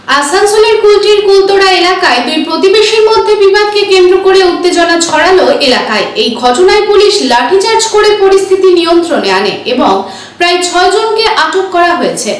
আসানসোলের কুলটির কুলতোড়া এলাকায় দুই প্রতিবেশীর মধ্যে বিবাদকে কেন্দ্র করে উত্তেজনা ছড়ালো এলাকায়। এই ঘটনায় পুলিশ লাঠিচার্জ করে পরিস্থিতি নিয়ন্ত্রণে আনে এবং প্রায় 6 জনকে আটক করা হয়েছে।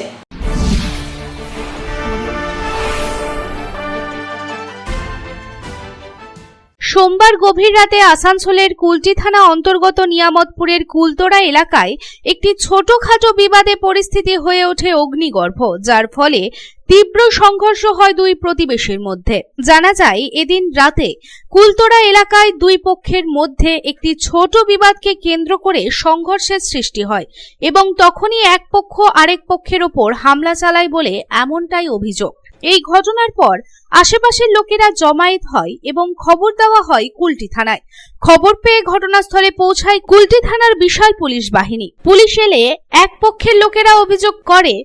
সোমবার গভীর রাতে আসানসোলের কুলটি থানা অন্তর্গত নিয়ামতপুরের কুলতোড়া এলাকায় একটি ছোটখাটো বিবাদে পরিস্থিতি হয়ে ওঠে অগ্নিগর্ভ, যার ফলে তীব্র সংঘর্ষ হয় দুই প্রতিবেশীর মধ্যে। জানা যায়, এদিন রাতে কুলতোড়া এলাকায় দুই পক্ষের মধ্যে একটি ছোট বিবাদকে কেন্দ্র করে সংঘর্ষের সৃষ্টি হয় এবং তখনই এক পক্ষ আরেক পক্ষের ওপর হামলা চালায় বলে এমনটাই অভিযোগ। এই ঘটনার পর আশেপাশের লোকেরা জমায়েত হয় এবং খবর দেওয়া হয় কুলটি থানায়। খবর পেয়ে ঘটনাস্থলে পৌঁছায় কুলটি থানার বিশাল পুলিশ বাহিনী। পুলিশ এলে এক পক্ষের লোকেরা অভিযোগ করে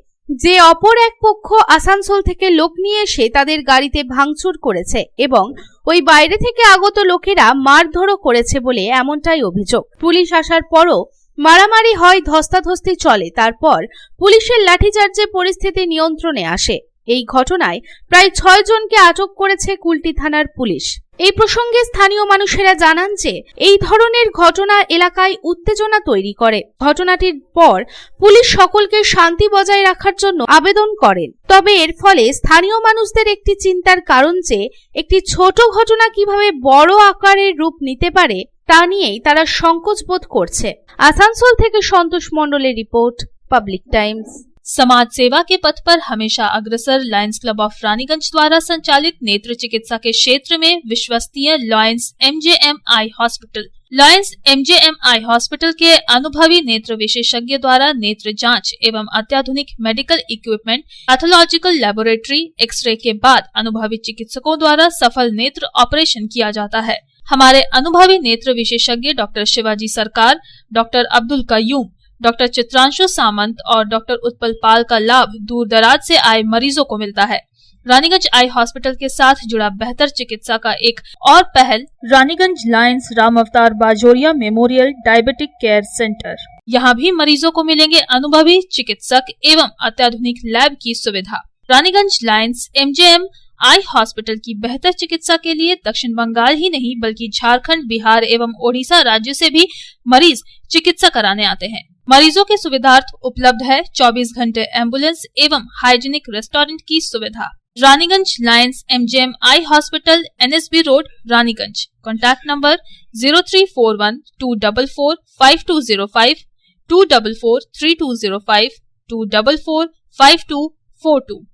যে অপর এক পক্ষ আসানসোল থেকে লোক নিয়ে এসে তাদের গাড়িতে ভাঙচুর করেছে এবং ওই বাইরে থেকে আগত লোকেরা মারধরও করেছে বলে এমনটাই অভিযোগ। পুলিশ আসার পরও মারামারি হয়, ধস্তাধস্তি চলে। তারপর পুলিশের লাঠিচার্জে পরিস্থিতি নিয়ন্ত্রণে আসে। এই ঘটনায় প্রায় 6 জনকে আটক করেছে কুলটি থানার পুলিশ। এই প্রসঙ্গে স্থানীয় মানুষেরা জানান যে এই ধরনের ঘটনা এলাকায় উত্তেজনা তৈরি করে। ঘটনাটির পর পুলিশ সকলকে শান্তি বজায় রাখার জন্য আবেদন করেন। তবে এর ফলে স্থানীয় মানুষদের একটি চিন্তার কারণ যে একটি ছোট ঘটনা কিভাবে বড় আকারের রূপ নিতে পারে তা নিয়েই তারা সংকোচ বোধ করছে। আসানসোল থেকে সন্তোষ মণ্ডলের রিपोर्ट, पब्लिक टाइम्स। समाज सेवा के पथ पर हमेशा अग्रसर लायंस क्लब ऑफ रानीगंज द्वारा संचालित नेत्र चिकित्सा के क्षेत्र में विश्वसनीय Lions MJM eye hospital. Lions MJM eye hospital के अनुभवी नेत्र विशेषज्ञ द्वारा नेत्र जांच एवं अत्याधुनिक medical equipment, pathological laboratory, x-ray के बाद अनुभवी चिकित्सकों द्वारा सफल नेत्र ऑपरेशन किया जाता है। हमारे अनुभवी नेत्र विशेषज्ञ डॉक्टर शिवाजी सरकार, डॉक्टर अब्दुल कयूम, डॉक्टर चित्रांशु सामंत और डॉक्टर उत्पल पाल का लाभ दूर दराज से आए मरीजों को मिलता है। रानीगंज आई हॉस्पिटल के साथ जुड़ा बेहतर चिकित्सा का एक और पहल रानीगंज लायंस राम अवतार Bajoria memorial diabetic care centre. यहाँ भी मरीजों को मिलेंगे अनुभवी चिकित्सक एवं अत्याधुनिक लैब की सुविधा। Raniganj Lions MJM eye hospital की बेहतर चिकित्सा के लिए दक्षिण बंगाल ही नहीं बल्कि झारखंड, बिहार एवं ओडिशा राज्य से भी मरीज चिकित्सा कराने आते हैं। मरीजों के सुविधार्थ उपलब्ध है 24 घंटे एम्बुलेंस एवं हाइजीनिक रेस्टोरेंट की सुविधा। Raniganj Lions MJM eye hospital, NSB road, Raniganj. Contact number 0341244520, 2443205, 2445242।